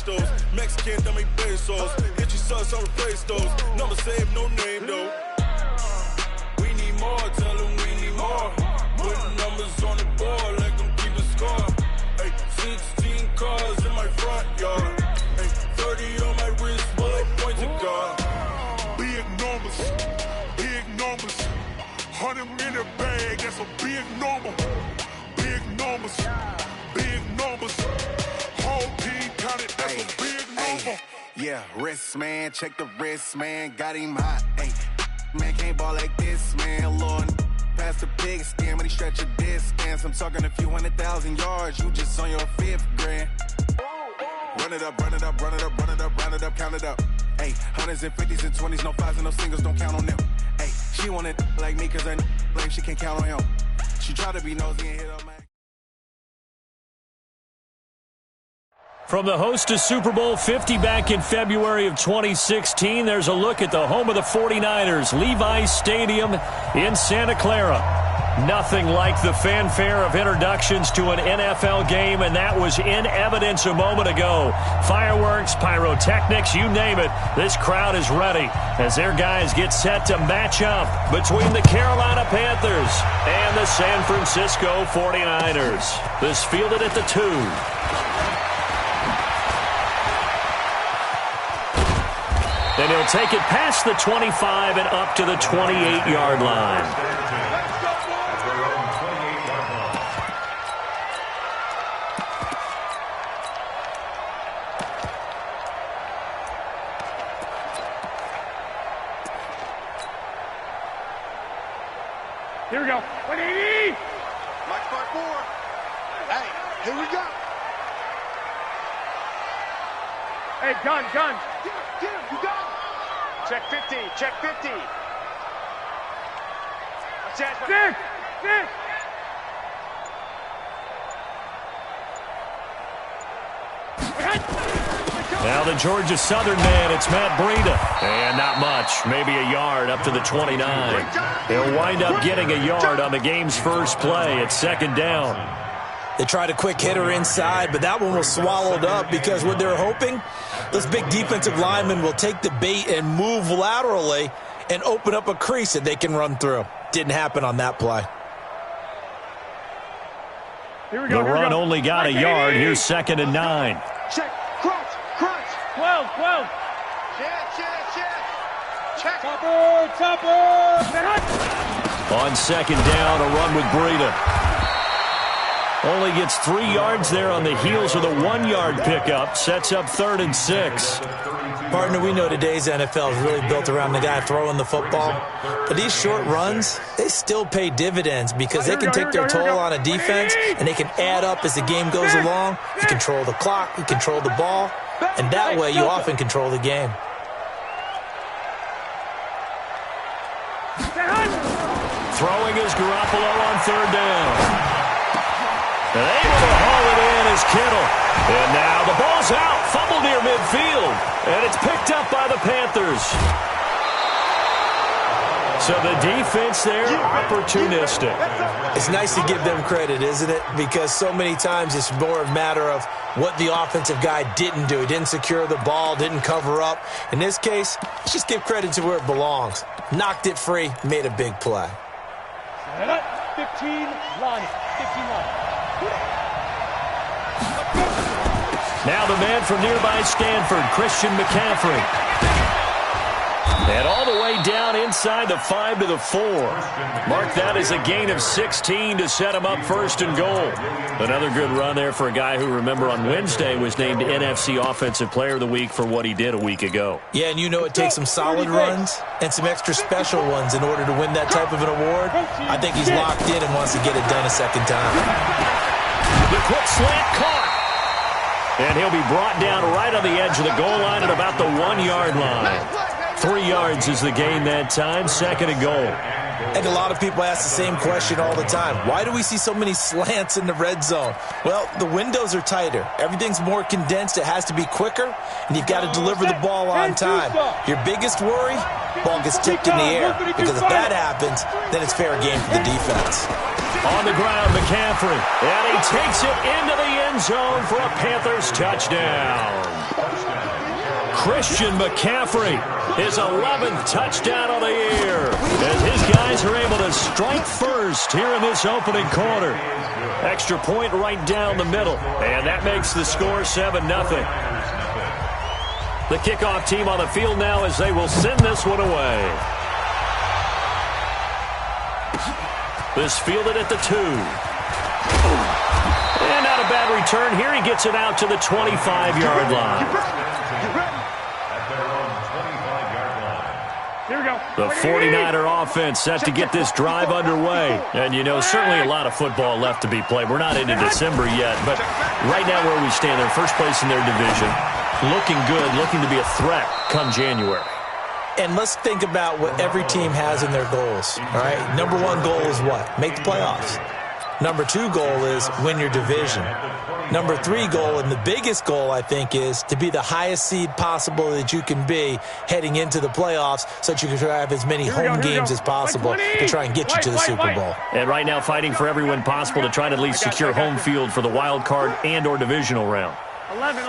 taste those. Mexican, dummy pesos. Get your sons, I'll replace those. Number save, no name though. We need more, tell them we need more. Putting numbers on the board, let them keep a score. Ay, 16 cars in my front yard. Ay, 30 on my wrist, bullet point to God. Big numbers, big numbers. 100 in the bag, that's a big number. Big numbers, big numbers. Whole team counted, that's a big number. Yeah, wrist man, check the wrist man, got him hot. Ay, man can't ball like this, man. Lord, past the pig skin when he stretch a distance. I'm talking a few 100,000 yards, you just on your 5th grand. Run it up, run it up, run it up, run it up, round it up, count it up. Ay, hundreds and 50s and 20s, no 5s and no singles, don't count on them. Ay, she want it like me cause I like she can't count on him. She try to be nosy and hit up my... From the host to Super Bowl 50 back in February of 2016, there's a look at the home of the 49ers, Levi's Stadium in Santa Clara. Nothing like the fanfare of introductions to an NFL game, and that was in evidence a moment ago. Fireworks, pyrotechnics, you name it. This crowd is ready as their guys get set to match up between the Carolina Panthers and the San Francisco 49ers. This fielded at the 2. And he'll take it past the 25 and up to the 28-yard line. Here we go. 180! Like 5-4. Hey, here we go. Hey, gun. Get him, you got him. Check 50, check 50. Six. Now the Georgia Southern man, it's Matt Breida. And not much, maybe a yard up to the 29. They'll wind up getting a yard on the game's first play at 2nd down. They tried a quick hitter inside, but that one was swallowed up because what they're hoping, those big defensive linemen will take the bait and move laterally and open up a crease that they can run through. Didn't happen on that play. Here we go. The run only got a yard. Here's 2nd and 9. Check, crunch. 12. Check. Topper. On 2nd down, a run with Breida. Only gets 3 yards there on the heels of the 1-yard pickup. Sets up 3rd and 6. Partner, we know today's NFL is really built around the guy throwing the football. But these short runs, they still pay dividends because they can take their toll on a defense and they can add up as the game goes along. You control the clock, you control the ball, and that way you often control the game. Throwing is Garoppolo on 3rd down. And able to haul it in is Kittle. And now the ball's out. Fumble near midfield. And it's picked up by the Panthers. So the defense there, opportunistic. It's nice to give them credit, isn't it? Because so many times it's more a matter of what the offensive guy didn't do. He didn't secure the ball, didn't cover up. In this case, let's just give credit to where it belongs. Knocked it free, made a big play. 15 line. Now the man from nearby Stanford, Christian McCaffrey. And all the way down inside the 5 to the 4. Mark that as a gain of 16 to set him up 1st and goal. Another good run there for a guy who, remember, on Wednesday was named NFC Offensive Player of the Week for what he did a week ago. Yeah, and you know it takes some solid runs and some extra special ones in order to win that type of an award. I think he's locked in and wants to get it done a second time. The quick slant caught. And he'll be brought down right on the edge of the goal line at about the 1-yard line. 3 yards is the gain that time, 2nd and goal. And a lot of people ask the same question all the time. Why do we see so many slants in the red zone? Well, the windows are tighter. Everything's more condensed. It has to be quicker, and you've got to deliver the ball on time. Your biggest worry, ball gets tipped in the air. Because if that happens, then it's fair game for the defense. On the ground, McCaffrey. And he takes it into the end zone for a Panthers touchdown. Christian McCaffrey, his 11th touchdown of the year, as his guys are able to strike first here in this opening quarter. Extra point right down the middle, and that makes the score 7-0. The kickoff team on the field now as they will send this one away. This fielded at the 2. And not a bad return here. He gets it out to the 25-yard line. Here we go. The 49er offense set to get this drive underway. And, you know, certainly a lot of football left to be played. We're not into December yet, but right now where we stand, they're first place in their division. Looking good, looking to be a threat come January. And let's think about what every team has in their goals, all right? Number 1 goal is what? Make the playoffs. Number 2 goal is win your division. Number 3 goal, and the biggest goal, I think, is to be the highest seed possible that you can be heading into the playoffs so that you can have as many home games as possible to try and get you to the Super Bowl. And right now fighting for every win possible to try to at least secure home field for the wild card and or divisional round. 11.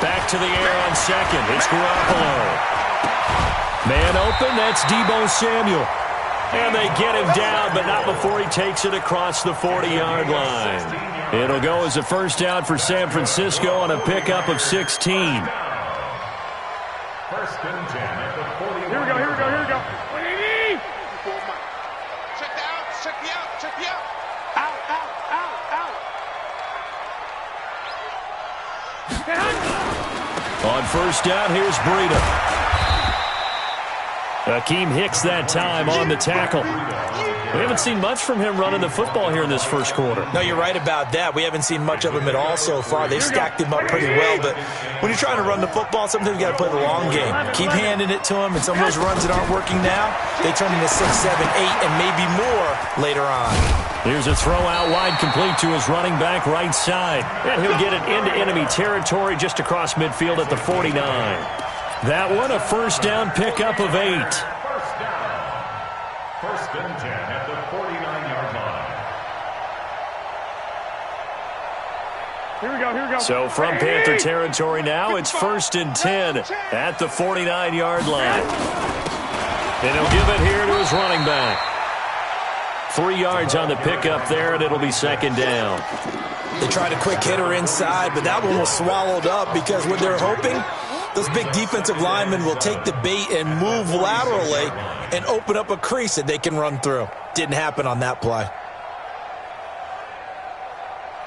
Back to the air on second. It's Garoppolo. Man open, that's Deebo Samuel. And they get him down, but not before he takes it across the 40-yard line. It'll go as a first down for San Francisco on a pickup of 16. Here we go. 180. Check me out. Out. On first down, here's Breida. Akeem Hicks that time on the tackle. We haven't seen much from him running the football here in this first quarter. No, you're right about that. We haven't seen much of him at all so far. They've stacked him up pretty well, but when you're trying to run the football, sometimes you got to play the long game. Keep handing it to him, and some of those runs that aren't working now, they turn into 6, 7, 8, and maybe more later on. Here's a throw out wide, complete to his running back right side. And he'll get it into enemy territory just across midfield at the 49. That one, a first down pickup of 8. First and 10 at the 49-yard line. Here we go. So from Panther territory now, it's first and 10 at the 49-yard line. And he'll give it here to his running back. 3 yards on the pickup there, and it'll be second down. They tried a quick hitter inside, but that one was swallowed up because what they're hoping, those big defensive linemen will take the bait and move laterally and open up a crease that they can run through. Didn't happen on that play.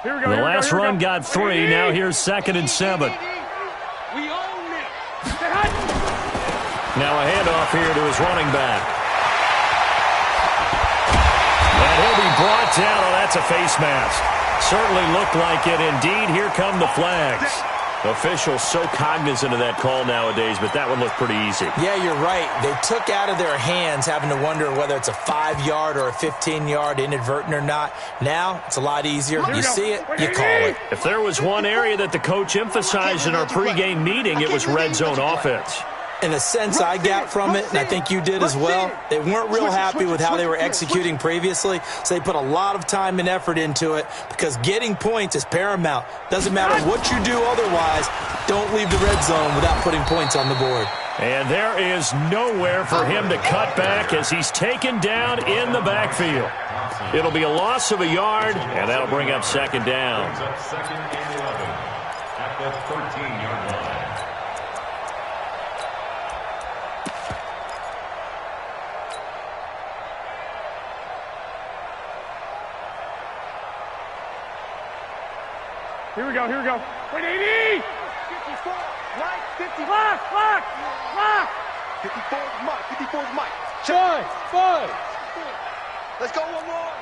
Here we go. The last run got 3. Now here's second and 7. We own it. Now a handoff here to his running back. And he'll be brought down. Oh, that's a face mask. Certainly looked like it. Indeed, here come the flags. Officials so cognizant of that call nowadays, but that one looked pretty easy. Yeah, you're right. They took out of their hands having to wonder whether it's a 5-yard or a 15-yard inadvertent or not. Now, it's a lot easier. You see it, you call it. If there was one area that the coach emphasized in our pregame meeting, it was red zone offense. In the sense I got from it, and I think you did as well, they weren't real happy with how they were executing previously, so they put a lot of time and effort into it because getting points is paramount. Doesn't matter what you do otherwise, don't leave the red zone without putting points on the board. And there is nowhere for him to cut back as he's taken down in the backfield. It'll be a loss of a yard, and that'll bring up second down. Second and 11 at the 13-yard line. Here we go. 180. 54, right, 50. Lock. 54 is Mike. 54 is Mike. Five. Let's go one more.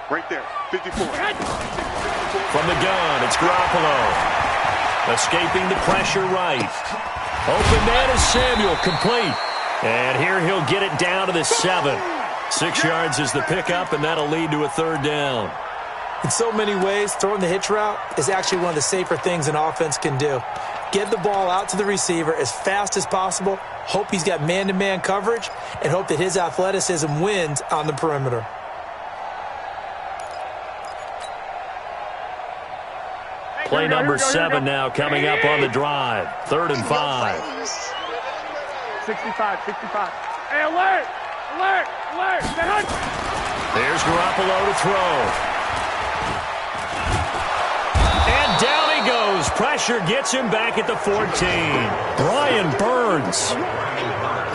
Right there, 54. From the gun, it's Garoppolo. Escaping the pressure right. Open man is Samuel, complete. And here he'll get it down to the 7. 6 yards is the pickup, and that'll lead to a third down. In so many ways, throwing the hitch route is actually one of the safer things an offense can do. Get the ball out to the receiver as fast as possible, hope he's got man-to-man coverage, and hope that his athleticism wins on the perimeter. Play number 7 now coming up on the drive. 3rd and 5. 65. Hey, alert! There's Garoppolo to throw. And down he goes. Pressure gets him back at the 14. Brian Burns.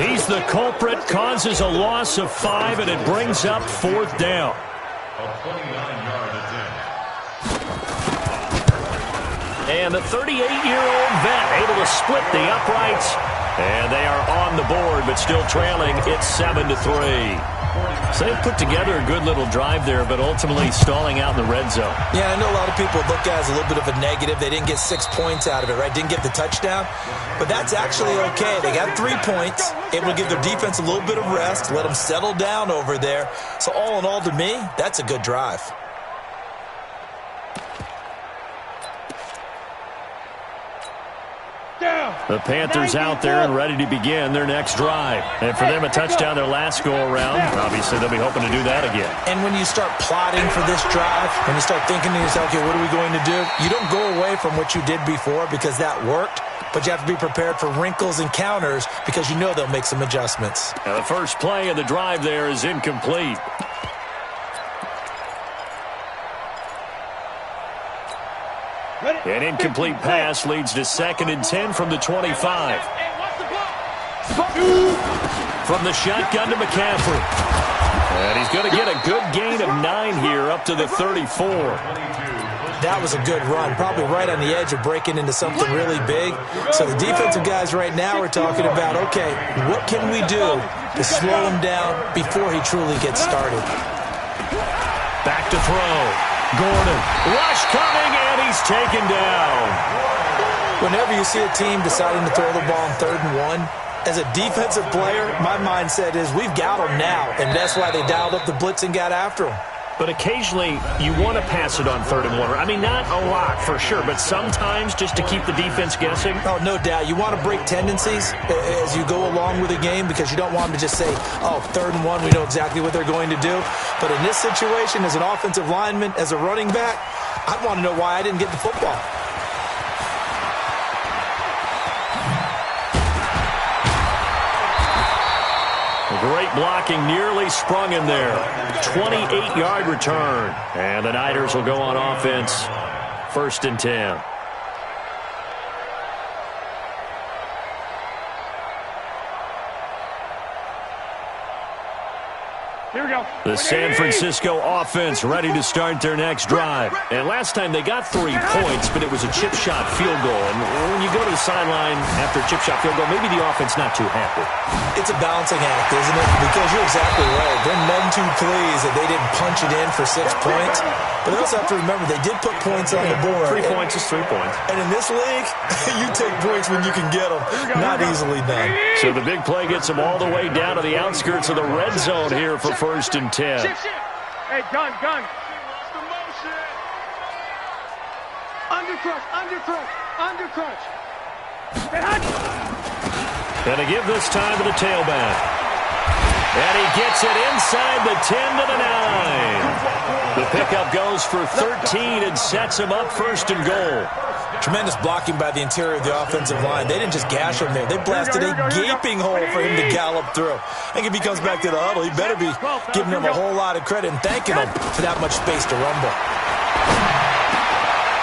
He's the culprit, causes a loss of 5, and it brings up 4th down. And the 38-year-old vet able to split the uprights. And they are on the board, but still trailing. It's 7-3. So they put together a good little drive there, but ultimately stalling out in the red zone. Yeah, I know a lot of people look at it as a little bit of a negative. They didn't get 6 points out of it, right? Didn't get the touchdown. But that's actually okay. They got 3 points, able to give their defense a little bit of rest, let them settle down over there. So all in all, to me, that's a good drive. The Panthers out there and ready to begin their next drive. And for them, a touchdown their last go-around. Obviously, they'll be hoping to do that again. And when you start plotting for this drive, when you start thinking to yourself, okay, what are we going to do? You don't go away from what you did before because that worked, but you have to be prepared for wrinkles and counters because you know they'll make some adjustments. Now, the first play of the drive there is incomplete. An incomplete pass leads to 2nd and 10 from the 25. From the shotgun to McCaffrey. And he's going to get a good gain of 9 here up to the 34. That was a good run, probably right on the edge of breaking into something really big. So the defensive guys right now are talking about, okay, what can we do to slow him down before he truly gets started? Back to throw. Gordon. Rush coming, and he's taken down. Whenever you see a team deciding to throw the ball on 3rd and 1, as a defensive player, my mindset is we've got them now, and that's why they dialed up the blitz and got after them. But occasionally, you want to pass it on 3rd and 1. I mean, not a lot for sure, but sometimes just to keep the defense guessing. Oh, no doubt. You want to break tendencies as you go along with a game because you don't want them to just say, oh, 3rd and 1, we know exactly what they're going to do. But in this situation, as an offensive lineman, as a running back, I'd want to know why I didn't get the football. Great blocking, nearly sprung him there. 28-yard return. And the Niners will go on offense. 1st and 10. Here we go. The San Francisco offense ready to start their next drive. And last time they got 3 points, but it was a chip shot field goal. And when you go to the sideline after a chip shot field goal, maybe the offense not too happy. It's a balancing act, isn't it? Because you're exactly right. They're none too pleased that they didn't punch it in for 6 points. But they also have to remember they did put points on the board. 3 points is 3 points. And in this league, you take points when you can get them. Not easily done. So the big play gets them all the way down to the outskirts of the red zone here for 1st and 10. Hey, gun. Undercrush. And to give this time to the tailback. And he gets it inside the 10 to the 9. The pickup goes for 13 and sets him up 1st and goal. Tremendous blocking by the interior of the offensive line. They didn't just gash him there. They blasted a gaping hole for him to gallop through. I think if he comes back to the huddle, he better be giving him a whole lot of credit and thanking him for that much space to rumble.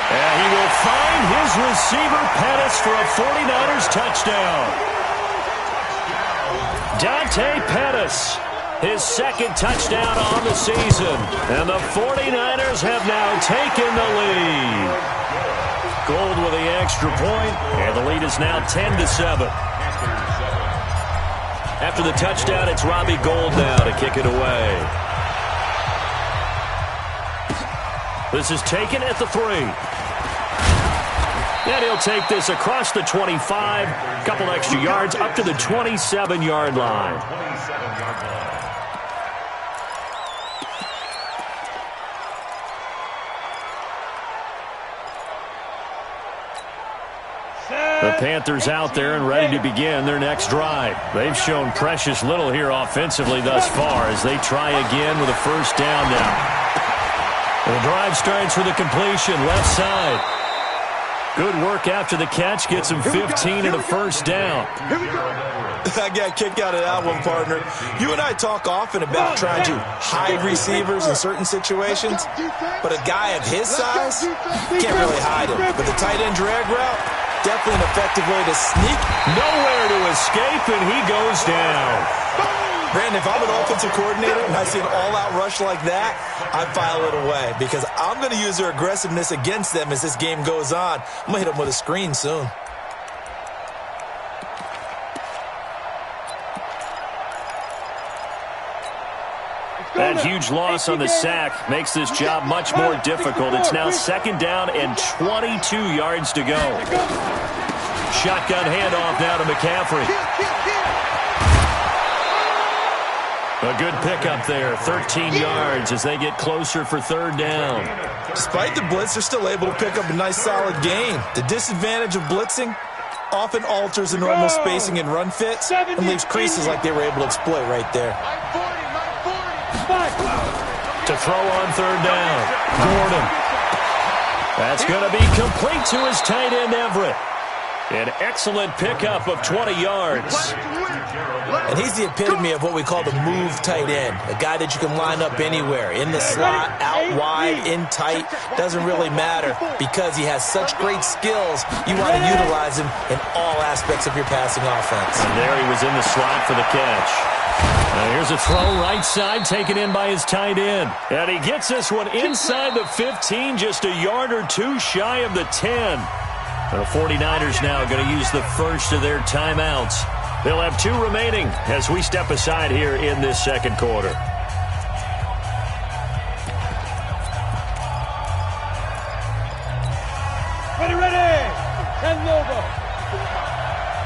And he will find his receiver, Pettis, for a 49ers touchdown. Dante Pettis, his 2nd touchdown on the season. And the 49ers have now taken the lead. Gold with the extra point, and the lead is now 10-7. After the touchdown, it's Robbie Gould now to kick it away. This is taken at the 3. And he'll take this across the 25, a couple extra yards, up to the 27-yard line. The Panthers out there and ready to begin their next drive. They've shown precious little here offensively thus far as they try again with a 1st down now. The drive starts with a completion left side. Good work after the catch. Gets him 15 and a first down. I got a kick out of that one, partner. You and I talk often about trying to hide receivers in certain situations, but a guy of his size can't really hide him. But the tight end drag route, definitely an effective way to sneak. Nowhere to escape, and he goes down. Brandon, if I'm an offensive coordinator and I see an all-out rush like that, I file it away because I'm going to use their aggressiveness against them as this game goes on. I'm going to hit them with a screen soon. That huge loss on the sack makes this job much more difficult. It's now 2nd down and 22 yards to go. Shotgun handoff now to McCaffrey. A good pickup there, 13 yards as they get closer for 3rd down. Despite the blitz, they're still able to pick up a nice solid gain. The disadvantage of blitzing often alters the normal spacing and run fits and leaves creases like they were able to exploit right there. To throw on 3rd down, Gordon. That's going to be complete to his tight end, Everett. An excellent pickup of 20 yards. And he's the epitome of what we call the move tight end, a guy that you can line up anywhere, in the slot, out wide, in tight, doesn't really matter because he has such great skills. You want to utilize him in all aspects of your passing offense. And there he was in the slot for the catch. Now here's a throw right side taken in by his tight end. And he gets this one inside the 15, just a yard or two shy of the 10. The 49ers now going to use the first of their timeouts. They'll have 2 remaining as we step aside here in this 2nd quarter. Ready. Send over.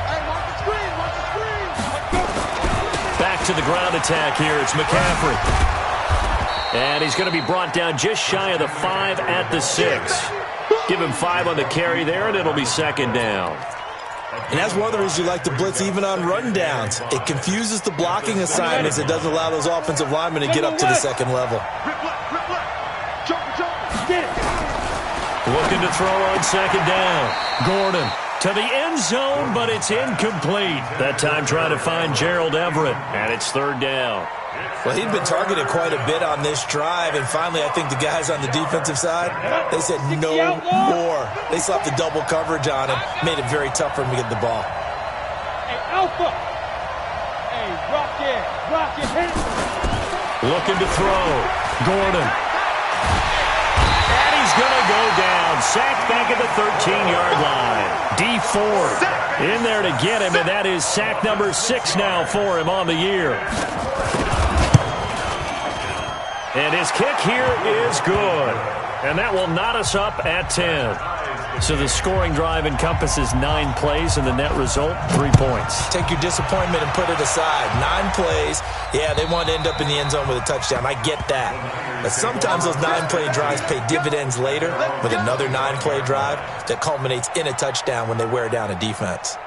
Hey, watch the screen. Back to the ground attack here. It's McCaffrey. And he's going to be brought down just shy of the 5 at the 6. Give him 5 on the carry there, and it'll be 2nd down. And that's one of the reasons you like to blitz even on rundowns. It confuses the blocking assignments. It doesn't allow those offensive linemen to get up to the 2nd level. Looking to throw on 2nd down. Gordon to the end zone, but it's incomplete. That time trying to find Gerald Everett, and it's 3rd down. Well, he'd been targeted quite a bit on this drive, and finally I think the guys on the defensive side, they said no more. They slapped the double coverage on him, made it very tough for him to get the ball. Hey, Alpha. Hey, rock it, hit it. Looking to throw. Gordon. And he's going to go down. Sacked back at the 13-yard line. D Ford in there to get him, and that is sack number 6 now for him on the year. And his kick here is good. And that will knot us up at 10. So the scoring drive encompasses 9 plays, and the net result, 3 points. Take your disappointment and put it aside. 9 plays. Yeah, they want to end up in the end zone with a touchdown. I get that. But sometimes those 9-play drives pay dividends later with another 9-play drive that culminates in a touchdown when they wear down a defense.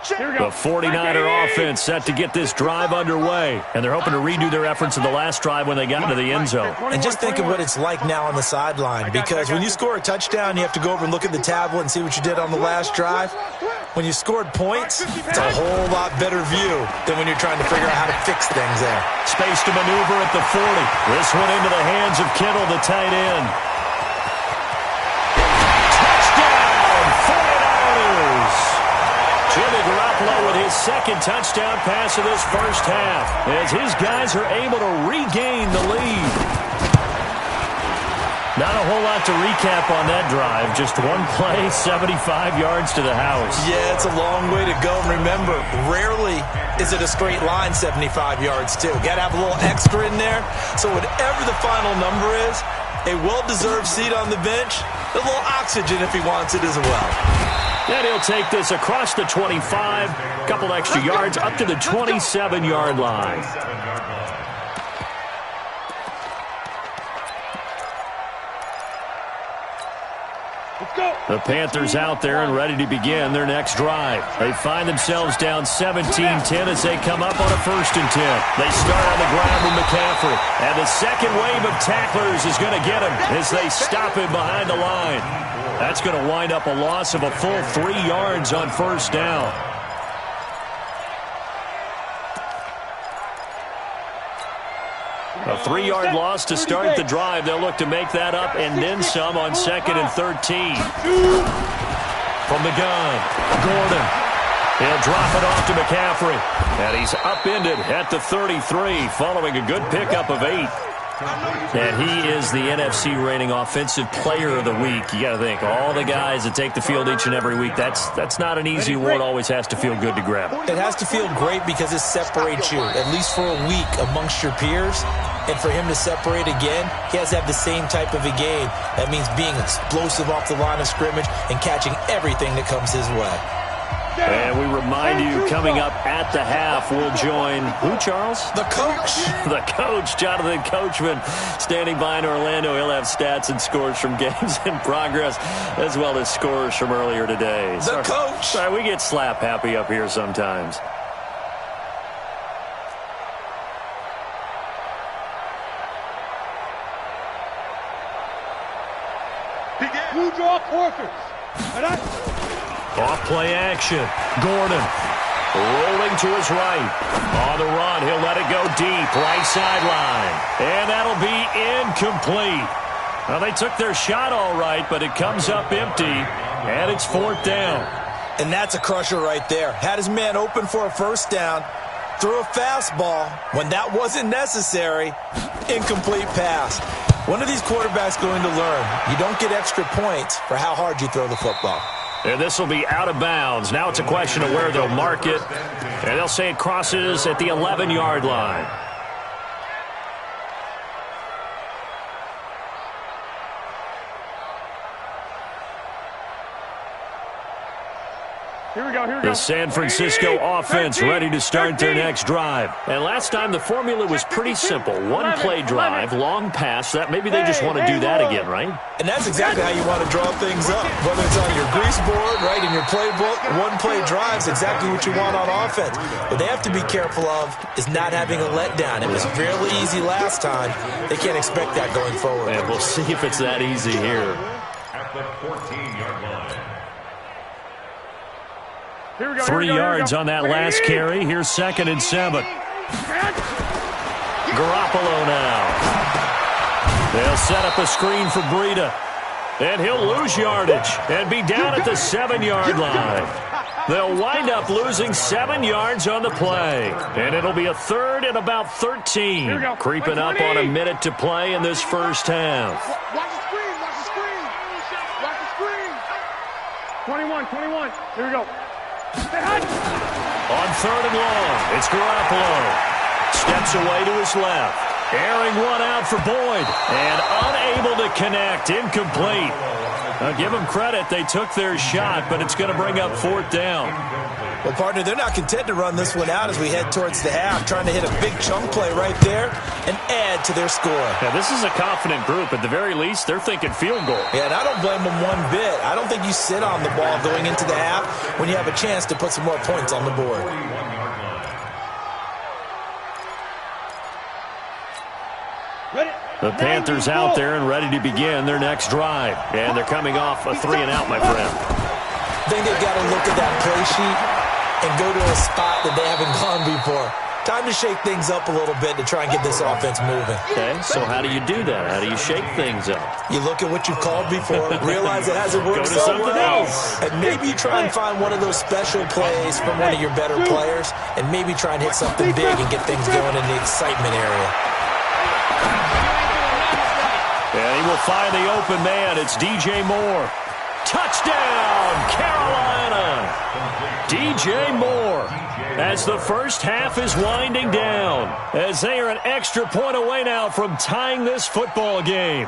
The 49er offense set to get this drive underway, and they're hoping to redo their efforts in the last drive when they got into the end zone. And just think of what it's like now on the sideline, because when you score a touchdown, you have to go over and look at the tablet and see what you did on the last drive. When you scored points, it's a whole lot better view than when you're trying to figure out how to fix things there. Space to maneuver at the 40. This one into the hands of Kittle, the tight end. Touchdown, 49ers! Jimmy Garoppolo with his 2nd touchdown pass of this first half as his guys are able to regain the lead. Not a whole lot to recap on that drive. Just 1 play, 75 yards to the house. Yeah, it's a long way to go. And remember, rarely is it a straight line 75 yards, too. Got to have a little extra in there. So whatever the final number is, a well-deserved seat on the bench, a little oxygen if he wants it as well. And he'll take this across the 25, a couple extra yards up to the 27-yard line. Let's go. The Panthers out there and ready to begin their next drive. They find themselves down 17-10 as they come up on a 1st and 10. They start on the ground with McCaffrey. And the second wave of tacklers is going to get him as they stop him behind the line. That's going to wind up a loss of a full 3 yards on 1st down. A 3-yard loss to start the drive. They'll look to make that up and then some on 2nd and 13. From the gun, Gordon. He'll drop it off to McCaffrey. And he's upended at the 33 following a good pickup of 8. And he is the NFC reigning offensive player of the week. You got to think, all the guys that take the field each and every week, that's not an easy award. Always has to feel good to grab. It has to feel great because it separates you, at least for a week, amongst your peers. And for him to separate again, he has to have the same type of a game. That means being explosive off the line of scrimmage and catching everything that comes his way. And we remind you, coming up at the half, we'll join who, Charles? The coach. The coach, Jonathan Coachman, standing by in Orlando. He'll have stats and scores from games in progress, as well as scores from earlier today. The coach. Sorry, we get slap happy up here sometimes. Two draw quarters. Off play action. Gordon rolling to his right. On the run, he'll let it go deep. Right sideline. And that'll be incomplete. Well, they took their shot all right, but it comes up empty. And it's 4th down. And that's a crusher right there. Had his man open for a 1st down. Threw a fastball when that wasn't necessary. Incomplete pass. When are these quarterbacks going to learn? You don't get extra points for how hard you throw the football. And this will be out of bounds. Now it's a question of where they'll mark it. And they'll say it crosses at the 11-yard line. Here we go, here we go. The San Francisco offense ready to start their next drive. And last time the formula was pretty simple. One play drive, long pass. That maybe they just want to do that again, right? And that's exactly how you want to draw things up. Whether it's on your grease board, right, in your playbook, one play drive is exactly what you want on offense. What they have to be careful of is not having a letdown. It was fairly easy last time. They can't expect that going forward. And we'll see if it's that easy here. At the 14-yard line. 3 yards on that last carry. Here's 2nd and 7. Garoppolo now. They'll set up a screen for Breida. And he'll lose yardage and be down at the 7-yard line. They'll wind up losing 7 yards on the play. And it'll be a 3rd and about 13. Creeping up on a minute to play in this first half. Watch the screen, watch the screen. Watch the screen. 21. Here we go. On 3rd and long, it's Garoppolo. Steps away to his left. Airing one out for Boyd. And unable to connect. Incomplete. Now give them credit. They took their shot, but it's going to bring up 4th down. Well, partner, they're not content to run this one out as we head towards the half, trying to hit a big chunk play right there and add to their score. Yeah, this is a confident group. At the very least, they're thinking field goal. Yeah, and I don't blame them one bit. I don't think you sit on the ball going into the half when you have a chance to put some more points on the board. The Panthers out there and ready to begin their next drive. And they're coming off a 3-and-out, my friend. I think they've got to look at that play sheet and go to a spot that they haven't gone before. Time to shake things up a little bit to try and get this offense moving. Okay, so how do you do that? How do you shake things up? You look at what you've called before, realize it hasn't worked Go to something else. and maybe you try and find one of those special plays from one of your better players, and maybe try and hit something big and get things going in the excitement area. And he will find the open man. It's DJ Moore. Touchdown, Carolina! DJ Moore, as the first half is winding down, as they are an extra point away now from tying this football game.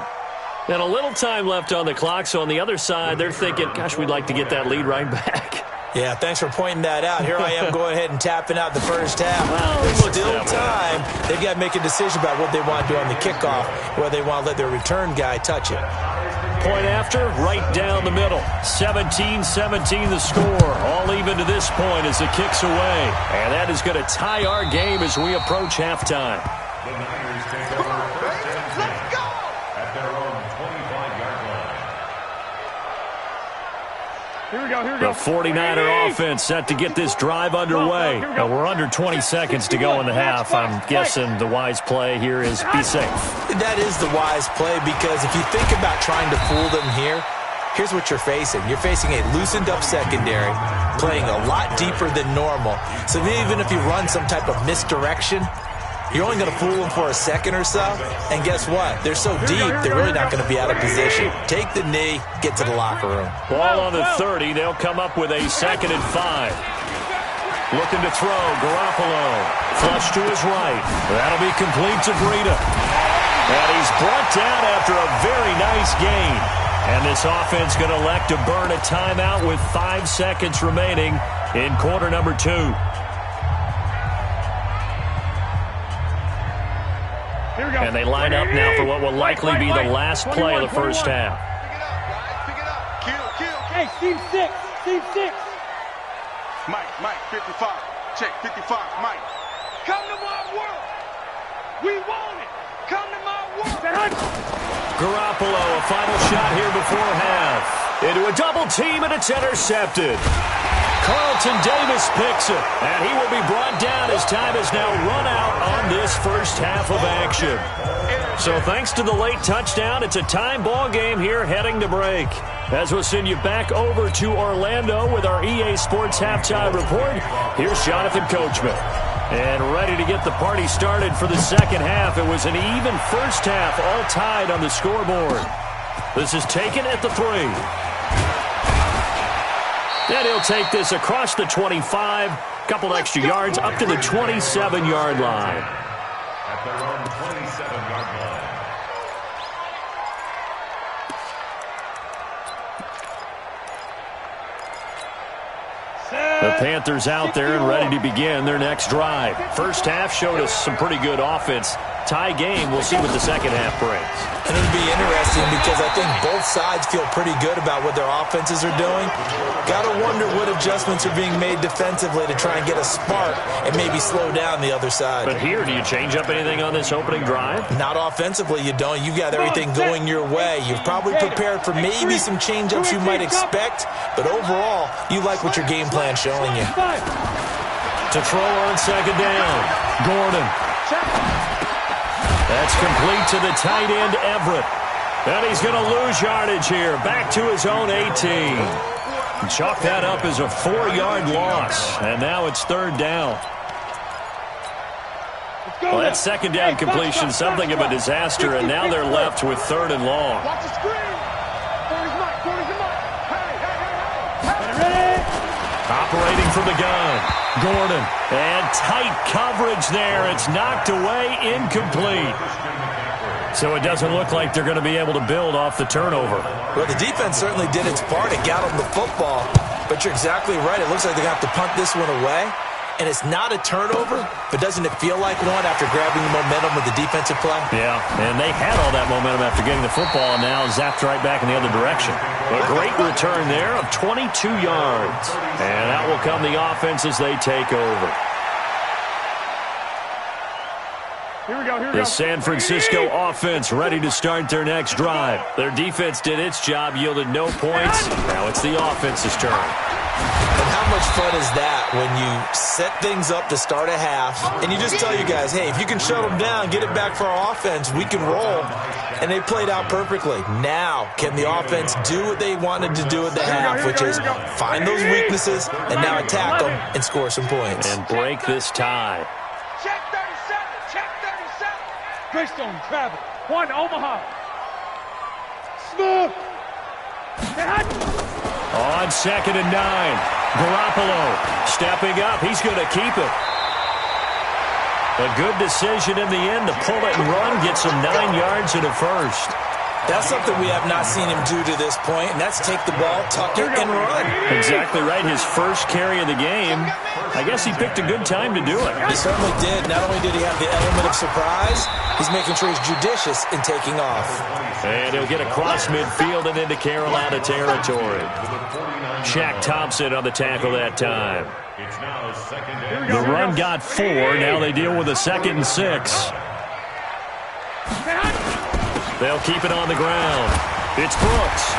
And a little time left on the clock, so on the other side, they're thinking, gosh, we'd like to get that lead right back. Yeah, thanks for pointing that out. Here I am going ahead and tapping out the first half. Well, There's still time. They've got to make a decision about what they want to do on the kickoff, whether they want to let their return guy touch it. point after, right down the middle. 17-17 the score. All even to this point as it kicks away. And that is going to tie our game as we approach halftime. The Niners take over first and 10 at their own 25-yard line. Here we go, here we go. The 49er offense set to get this drive underway. Now, we're under 20 seconds to go in the half. I'm guessing the wise play here is be safe. That is the wise play, because if you think about trying to fool them here, here's what you're facing. You're facing a loosened-up secondary, playing a lot deeper than normal. So even if you run some type of misdirection, you're only going to fool them for a second or so. And guess what? They're so deep, they're really not going to be out of position. Take the knee, get to the locker room. Ball on the 30. They'll come up with a 2nd and 5. Looking to throw. Garoppolo. Flush to his right. That'll be complete to Breida. And he's brought down after a very nice gain. And this offense going to elect to burn a timeout with 5 seconds remaining in quarter number 2. And they line up now for what will likely be the last play of the first half. Pick it up. Kill. Hey, team 6. Team 6. Mike, 55. Check, 55. Mike. Come to my world. We want it. Come to my world. Garoppolo, a final shot here before half. Into a double team, and it's intercepted. Carlton Davis picks it, and he will be brought down as time has now run out on this first half of action. So thanks to the late touchdown, it's a time ball game here heading to break. As we'll send you back over to Orlando with our EA Sports Halftime Report, here's Jonathan Coachman. And ready to get the party started for the second half. It was an even first half, all tied on the scoreboard. This is taken at the 3. And he'll take this across the 25, couple extra yards up to the 27-yard line. At their own 27-yard line. The Panthers out there and ready to begin their next drive. First half showed us some pretty good offense. Tie game, we'll see what the second half brings. And it'll be interesting because I think both sides feel pretty good about what their offenses are doing. Got to wonder what adjustments are being made defensively to try and get a spark and maybe slow down the other side. But here, do you change up anything on this opening drive? Not offensively, you don't. You got everything going your way. You've probably prepared for maybe some change-ups you might expect, but overall, you like what your game plan's showing you. To throw on second down, Gordon. That's complete to the tight end, Everett. And he's going to lose yardage here. Back to his own 18. Chalk that up as a 4-yard loss. And now it's 3rd down. Well, that second down completion, something of a disaster. And now they're left with 3rd and long. Watch the screen. Corner's Mike. Hey. Operating from the gun. Gordon. And tight coverage there. It's knocked away, incomplete. So it doesn't look like they're going to be able to build off the turnover. Well, the defense certainly did its part. It got them the football. But you're exactly right. It looks like they're going to have to punt this one away. And it's not a turnover, but doesn't it feel like one after grabbing the momentum with the defensive play? Yeah, and they had all that momentum after getting the football and now zapped right back in the other direction. A great return there of 22 yards. And that will come the offense as they take over. Here we go. The San Francisco offense ready to start their next drive. Their defense did its job, yielded no points. Now it's the offense's turn. And how much fun is that when you set things up to start a half and you just tell you guys, hey, if you can shut them down, get it back for our offense, we can roll. And they played out perfectly. Now, can the offense do what they wanted to do at the half, which is find those weaknesses and now attack them and score some points. And break this tie. Check 37. Check 37. Greystone travel. 1 Omaha. Smooth. On 2nd and 9. Garoppolo stepping up. He's going to keep it. A good decision in the end to pull it and run. Get some 9 yards and a first. That's something we have not seen him do to this point, and that's take the ball, tuck it, and run. Exactly right. His first carry of the game. I guess he picked a good time to do it. He certainly did. Not only did he have the element of surprise, he's making sure he's judicious in taking off. And he'll get across midfield and into Carolina territory. Shaq Thompson on the tackle that time. The run got 4. Now they deal with a 2nd and 6. They'll keep it on the ground. It's Brooks.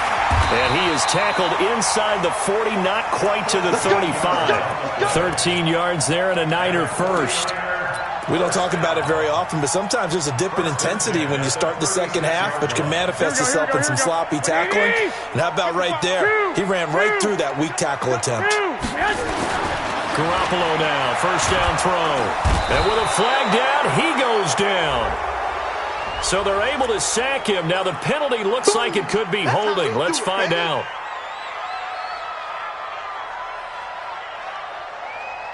And he is tackled inside the 40, not quite to the 35. 13 yards there and a Niner first. We don't talk about it very often, but sometimes there's a dip in intensity when you start the second half, which can manifest itself in some sloppy tackling. And how about right there? He ran right through that weak tackle attempt. Garoppolo now, first down throw. And with a flag down, he goes down. So they're able to sack him. Now the penalty looks like it could be holding. Let's find out.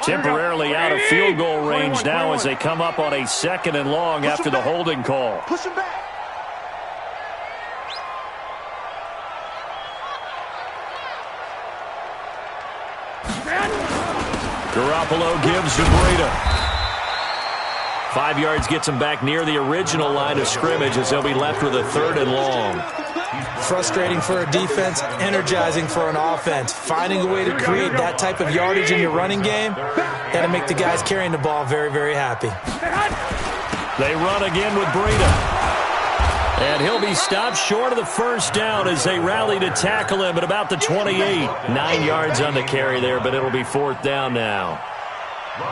Temporarily out of field goal range now as they come up on a 2nd and long after the holding call. Push him back. Garoppolo gives to Breida. 5 yards gets him back near the original line of scrimmage as they'll be left with a 3rd and long. Frustrating for a defense, energizing for an offense. Finding a way to create that type of yardage in your running game, got to make the guys carrying the ball very, very happy. They run again with Breida. And he'll be stopped short of the first down as they rally to tackle him at about the 28. 9 yards on the carry there, but it'll be 4th down now.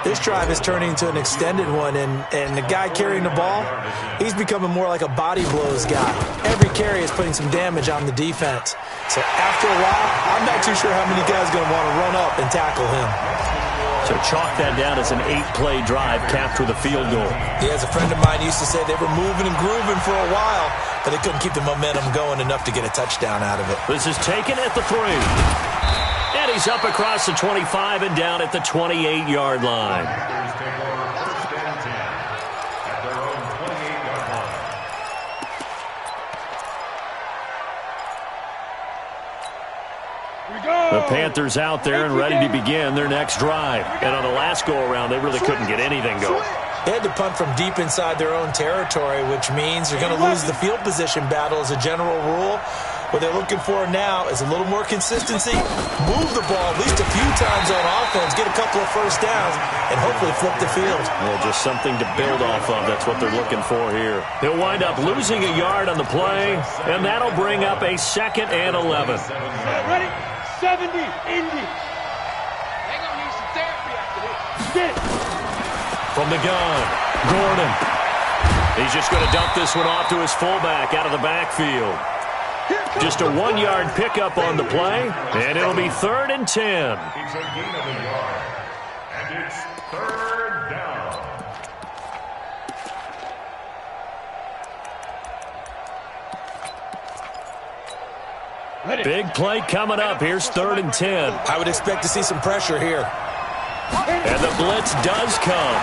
This drive is turning into an extended one, and the guy carrying the ball, he's becoming more like a body blows guy. Every carry is putting some damage on the defense. So after a while, I'm not too sure how many guys are going to want to run up and tackle him. So chalk that down as an 8-play drive capped with a field goal. Yeah, as a friend of mine used to say, they were moving and grooving for a while, but they couldn't keep the momentum going enough to get a touchdown out of it. This is taken at the 3. And he's up across the 25 and down at the 28-yard line. The Panthers out there and ready to begin their next drive. And on the last go-around, they really couldn't get anything going. They had to punt from deep inside their own territory, which means they're going to lose the field position battle as a general rule. What they're looking for now is a little more consistency, move the ball at least a few times on offense, get a couple of first downs, and hopefully flip the field. Well, just something to build off of. That's what they're looking for here. They'll wind up losing a yard on the play, and that'll bring up a 2nd and 11. Ready? 70, Indy. They're going to need some therapy after this. Get it. From the gun, Gordon. He's just going to dump this one off to his fullback out of the backfield. Just a 1-yard pickup on the play, and it'll be 3rd and 10. It's a gain of a yard, and it's 3rd down. Big play coming up. Here's 3rd and 10. I would expect to see some pressure here. And the blitz does come.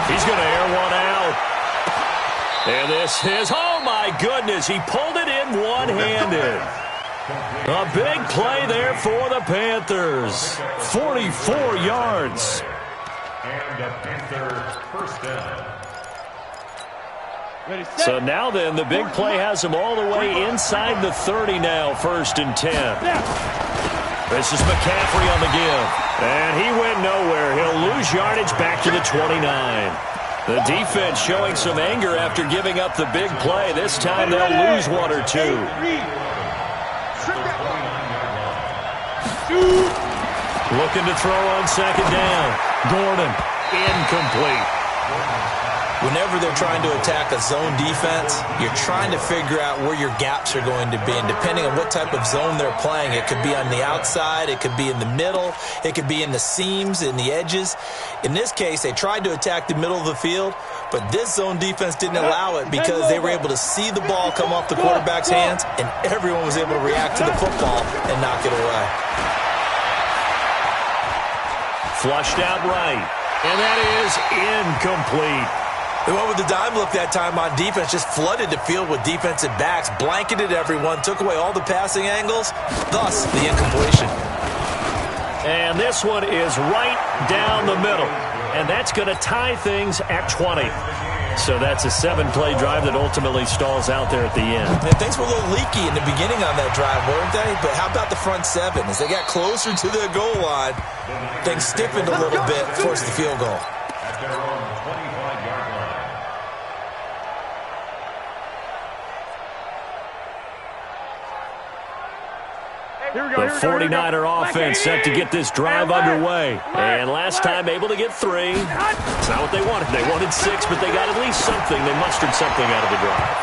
He's going to air one out. And this is, oh my goodness, he pulled it in one-handed. A big play there for the Panthers. 44 yards. And the Panthers first down. So now then, the big play has him all the way inside the 30 now, 1st and 10. This is McCaffrey on the give. And he went nowhere. He'll lose yardage back to the 29. The defense showing some anger after giving up the big play. This time they'll lose 1 or 2. Looking to throw on 2nd down. Gordon, incomplete. Whenever they're trying to attack a zone defense, you're trying to figure out where your gaps are going to be. And depending on what type of zone they're playing, it could be on the outside, it could be in the middle, it could be in the seams, in the edges. In this case, they tried to attack the middle of the field, but this zone defense didn't allow it because they were able to see the ball come off the quarterback's hands, and everyone was able to react to the football and knock it away. Flushed out right, and that is incomplete. They went with the dime look that time on defense, just flooded the field with defensive backs, blanketed everyone, took away all the passing angles, thus the incompletion. And this one is right down the middle. And that's going to tie things at 20. So that's a 7-play drive that ultimately stalls out there at the end. And things were a little leaky in the beginning on that drive, weren't they? But how about the front 7? As they got closer to their goal line, things stiffened a little bit, forced the field goal. At their own 25-yard line. The 49er offense set to get this drive underway. And last time able to get 3. It's not what they wanted. They wanted 6, but they got at least something. They mustered something out of the drive.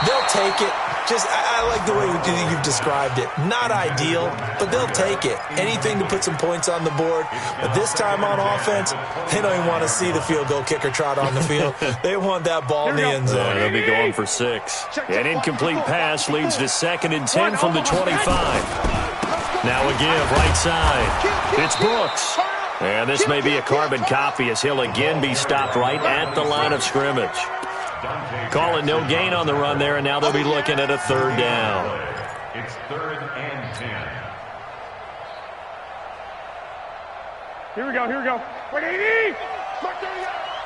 They'll take it. I like the way you've described it. Not ideal, but they'll take it. Anything to put some points on the board. But this time on offense, they don't even want to see the field goal kicker trot on the field. They want that ball in the end zone. They'll be going for 6. An incomplete pass leads to 2nd and 10 from the 25. Now a give, right side. It's Brooks. And this may be a carbon copy as he'll again be stopped right at the line of scrimmage. Call it no gain on the run there, and now they'll be looking at a 3rd down. It's 3rd and 10. Here we go. 180.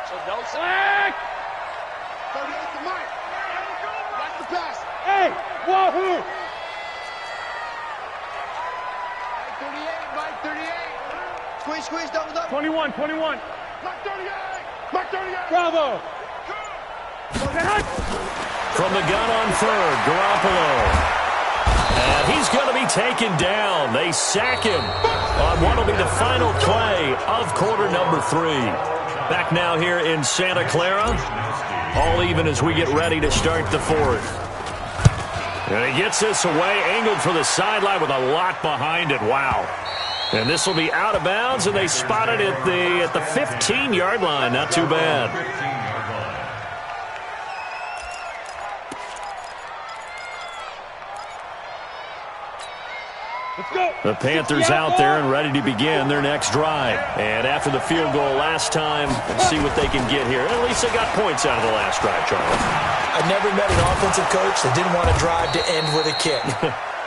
So no Flag. 38 to Mike. That's the pass. Hey, wahoo. Mike 38. Squeeze, double. 21. Mike 38. Bravo. From the gun on 3rd, Garoppolo. And he's going to be taken down. They sack him on what will be the final play of quarter number 3. Back now here in Santa Clara. All even as we get ready to start the 4th. And he gets this away, angled for the sideline with a lot behind it. Wow. And this will be out of bounds, and they spot it at the 15-yard line. Not too bad. The Panthers out there and ready to begin their next drive. And after the field goal last time, let's see what they can get here. At least they got points out of the last drive, Charles. I've never met an offensive coach that didn't want a drive to end with a kick.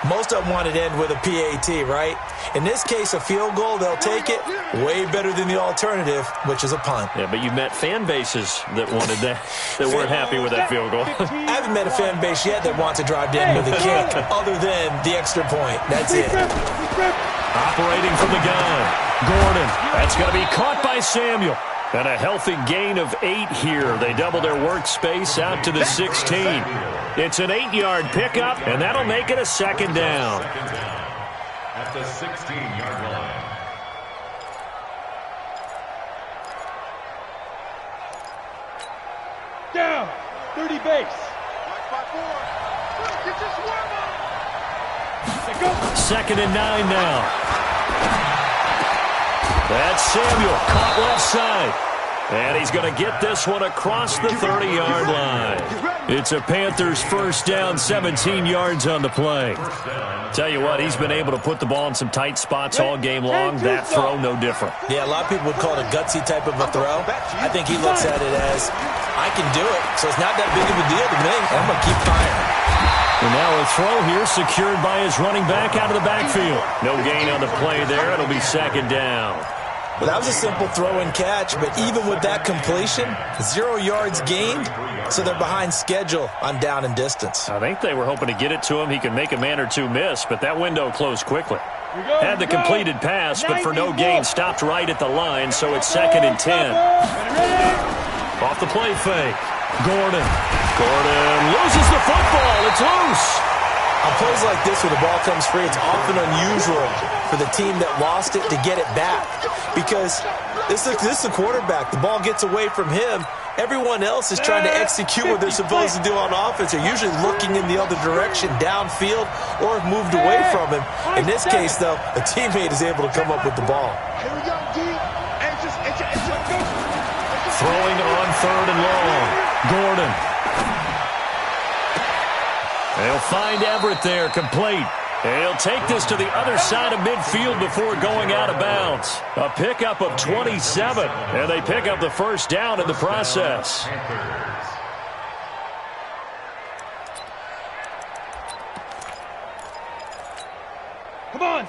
Most of them want it to end with a PAT, right? In this case, a field goal, they'll take it. Way better than the alternative, which is a punt. Yeah, but you met fan bases that wanted that, that weren't happy with that field goal. I haven't met a fan base yet that wants a drive to end with a kick, other than the extra point. That's it. Operating from the gun, Gordon. That's going to be caught by Samuel. And a healthy gain of 8 here. They double their workspace out to the 16. It's an 8-yard pickup, and that'll make it a 2nd down. At the 16-yard line. Down. 30 base. Go. 2nd and 9 now. That's Samuel, caught left side. And he's going to get this one across the 30-yard line. It's a Panthers first down, 17 yards on the play. Tell you what, he's been able to put the ball in some tight spots all game long. That throw, no different. Yeah, a lot of people would call it a gutsy type of a throw. I think he looks at it as, I can do it, so it's not that big of a deal to me. I'm going to keep firing. And now a throw here secured by his running back out of the backfield. No gain on the play there. It'll be 2nd down. Well, that was a simple throw and catch, but even with that completion, 0 yards gained, so they're behind schedule on down and distance. I think they were hoping to get it to him. He could make a man or two miss, but that window closed quickly. Had the completed pass, but for no gain, stopped right at the line, so it's 2nd and 10. Off the play fake. Gordon loses the football. It's loose. On plays like this where the ball comes free, it's often unusual for the team that lost it to get it back, because this is the quarterback. The ball gets away from him. Everyone else is trying to execute what they're supposed to do on offense. They're usually looking in the other direction, downfield, or have moved away from him. In this case, though, a teammate is able to come up with the ball. Here we go, D. Throwing on 3rd and long. Gordon. They'll find Everett there, complete. And he'll take this to the other side of midfield before going out of bounds. A pickup of 27, and they pick up the first down in the process.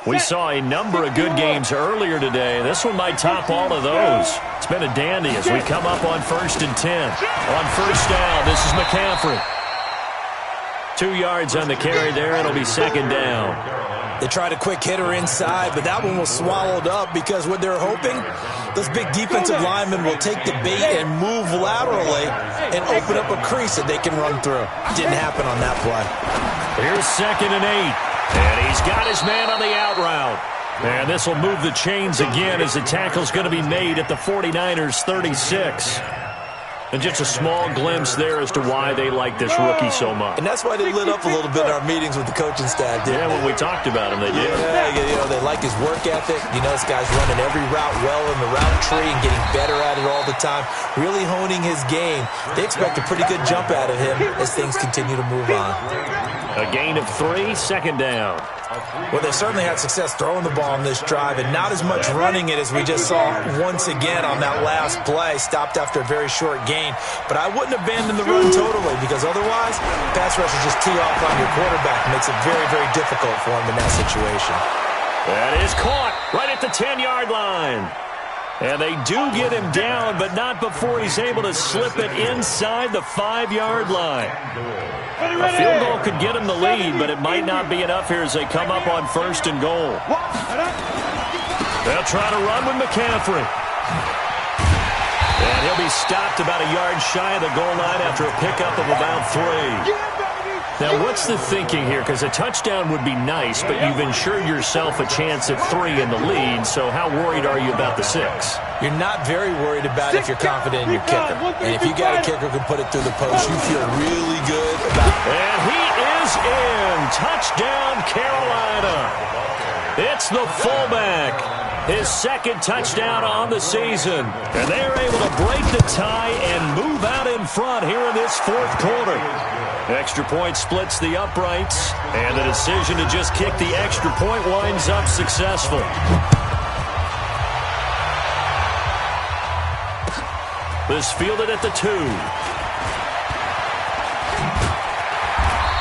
We saw a number of good games earlier today. This one might top all of those. It's been a dandy as we come up on 1st and 10. On first down, this is McCaffrey. 2 yards on the carry there. It'll be second down. They tried a quick hitter inside, but that one was swallowed up because what they're hoping, those big defensive linemen will take the bait and move laterally and open up a crease that they can run through. Didn't happen on that play. Here's 2nd and 8. And he's got his man on the out route. And this will move the chains again as the tackle's going to be made at the 49ers 36. And just a small glimpse there as to why they like this rookie so much. And that's why they lit up a little bit in our meetings with the coaching staff. Yeah, when we talked about him, they did. Yeah, they like his work ethic. You know, this guy's running every route well in the route tree and getting better at it all the time, really honing his game. They expect a pretty good jump out of him as things continue to move on. A gain of 3, second down. Well, they certainly had success throwing the ball on this drive and not as much running it as we just saw once again on that last play. Stopped after a very short gain. But I wouldn't abandon the run totally because otherwise, pass rushers just tee off on your quarterback. It makes it very, very difficult for him in that situation. That is caught right at the 10-yard line. And they do get him down, but not before he's able to slip it inside the 5-yard line. A field goal could get him the lead, but it might not be enough here as they come up on 1st and goal. They'll try to run with McCaffrey. And he'll be stopped about a yard shy of the goal line after a pickup of about 3. Now, what's the thinking here? Because a touchdown would be nice, but you've ensured yourself a chance at 3 in the lead, so how worried are you about the 6? You're not very worried about it if you're confident in your kicker. And if you got a kicker who can put it through the post, you feel really good about it. And he is in. Touchdown, Carolina. It's the fullback. His 2nd touchdown on the season. And they're able to break the tie and move out in front here in this 4th quarter. Extra point splits the uprights, and the decision to just kick the extra point winds up successful. This fielded at the 2.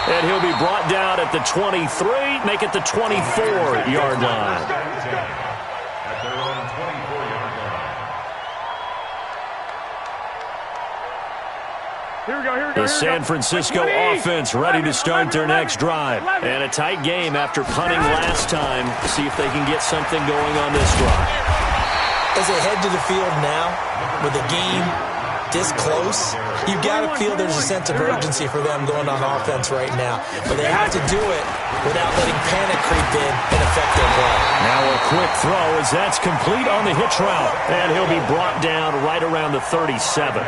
And he'll be brought down at the 23, make it the 24-yard line. The San Francisco offense ready to start their next drive. And a tight game after punting last time. See if they can get something going on this drive. As they head to the field now, with the game this close, you've got to feel there's a sense of urgency for them going on offense right now. But they have to do it without letting panic creep in and affect their play. Now a quick throw as that's complete on the hitch route. And he'll be brought down right around the 37.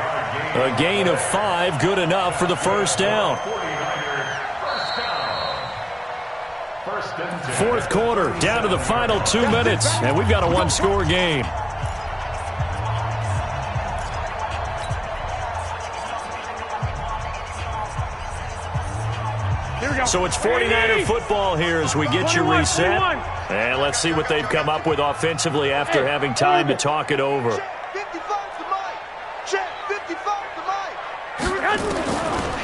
A gain of 5, good enough for the first down. 4th quarter, down to the final 2 minutes, and we've got a 1-score game. So it's 49er football here as we get you reset. And let's see what they've come up with offensively after having time to talk it over.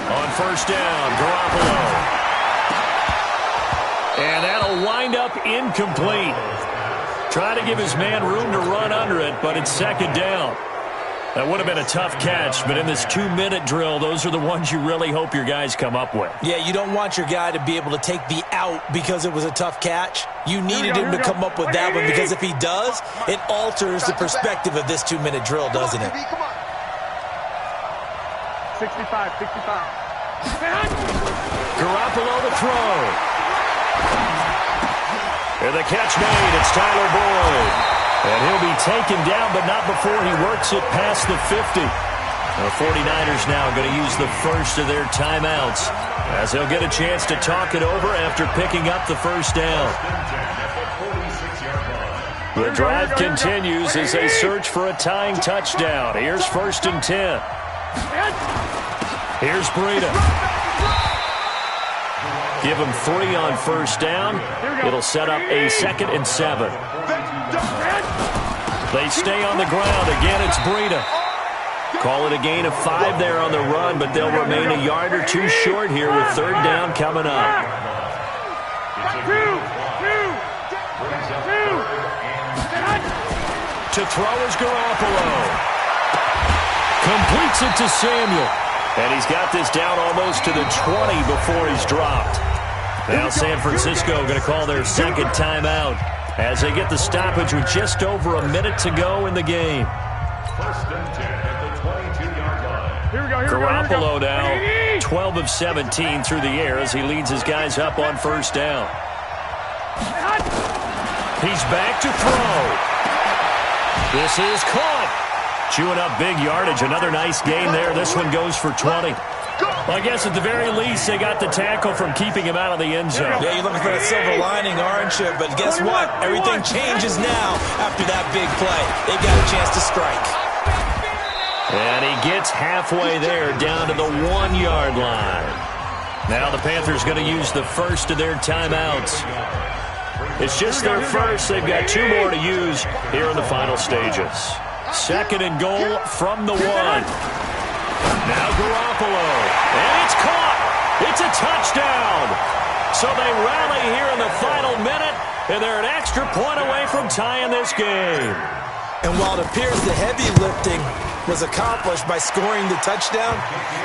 On first down, Garoppolo. And that'll wind up incomplete. Trying to give his man room to run under it, but it's 2nd down. That would have been a tough catch, but in this 2-minute drill, those are the ones you really hope your guys come up with. Yeah, you don't want your guy to be able to take the out because it was a tough catch. You needed him to come up with that one because if he does, it alters the perspective of this 2-minute drill, doesn't it? 65. Garoppolo the throw. And the catch made. It's Tyler Boyd. And he'll be taken down, but not before he works it past the 50. The 49ers now going to use the first of their timeouts as they'll get a chance to talk it over after picking up the first down. The drive continues as they search for a tying touchdown. Here's 1st and 10. Here's Breida. Give him 3 on first down. It'll set up a 2nd and 7. They stay on the ground. Again, it's Breida. Call it a gain of 5 there on the run, but they'll remain a yard or 2 short here with 3rd down coming up. To throw is Garoppolo. Completes it to Samuel. And he's got this down almost to the 20 before he's dropped. Now San Francisco going to call their 2nd timeout as they get the stoppage with just over a minute to go in the game. 1st and 10 at the 22-yard line. Garoppolo now 12 of 17 through the air as he leads his guys up on 1st down. He's back to throw. This is caught. Chewing up big yardage. Another nice gain there. This one goes for 20. Well, I guess at the very least, they got the tackle from keeping him out of the end zone. Yeah, you're looking for that silver lining, aren't you? But guess what? Everything changes now after that big play. They got a chance to strike. And he gets halfway there down to the 1-yard line. Now the Panthers going to use the first of their timeouts. It's just their first. They've got 2 more to use here in the final stages. 2nd and goal from the 1. Now Garoppolo. And it's caught. It's a touchdown. So they rally here in the final minute, and they're an extra point away from tying this game. And while it appears the heavy lifting was accomplished by scoring the touchdown,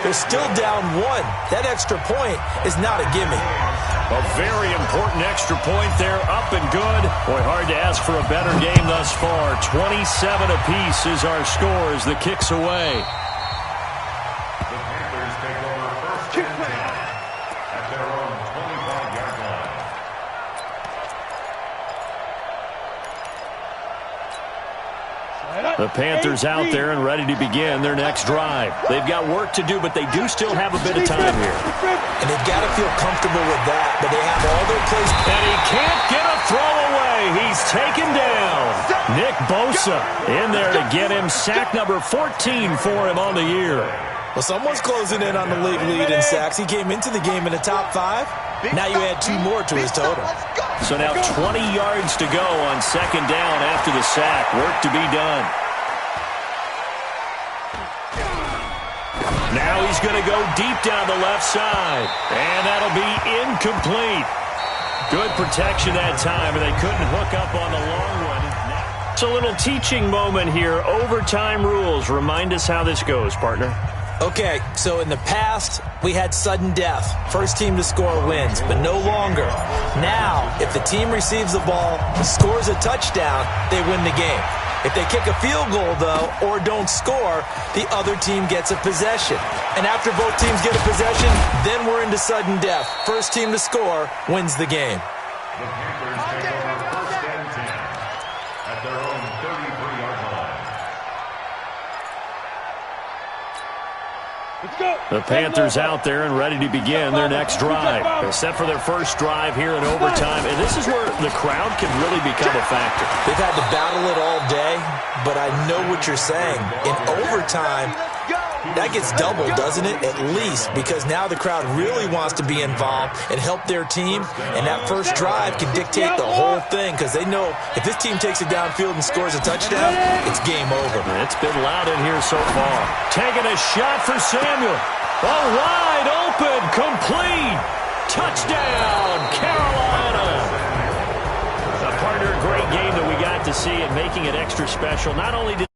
they're still down 1. That extra point is not a gimme. A very important extra point there, up and good. Boy, hard to ask for a better game thus far. 27 apiece is our score as the kick's away. The Panthers take over 1st and 10 at their own 25-yard line. The Panthers out there and ready to begin their next drive. They've got work to do, but they do still have a bit of time here. And they've got to feel comfortable with that, but they have all their plays. And he can't get a throw away. He's taken down. Nick Bosa in there to get him sack number 14 for him on the year. Well, someone's closing in on the league lead in sacks. He came into the game in the top 5. Now you add 2 more to his total. So now 20 yards to go on 2nd down after the sack. Work to be done. Now he's going to go deep down the left side. And that'll be incomplete. Good protection that time, and they couldn't hook up on the long one. It's a little teaching moment here. Overtime rules. Remind us how this goes, partner. Okay, so in the past, we had sudden death. First team to score wins, but no longer. Now, if the team receives the ball, scores a touchdown, they win the game. If they kick a field goal, though, or don't score, the other team gets a possession. And after both teams get a possession, then we're into sudden death. First team to score wins the game. The Panthers take over 1st and 10 at their own 33-yard line. The Panthers out there and ready to begin their next drive. They're set for their first drive here in overtime, and this is where the crowd can really become a factor. They've had to battle it all day, but I know what you're saying. In overtime, that gets doubled, doesn't it? At least, because now the crowd really wants to be involved and help their team, and that first drive can dictate the whole thing because they know if this team takes it downfield and scores a touchdown, it's game over. It's been loud in here so far. Taking a shot for Samuel. A wide open, complete. Touchdown, Carolina. A partner, great game that we got to see and making it extra special. Not only did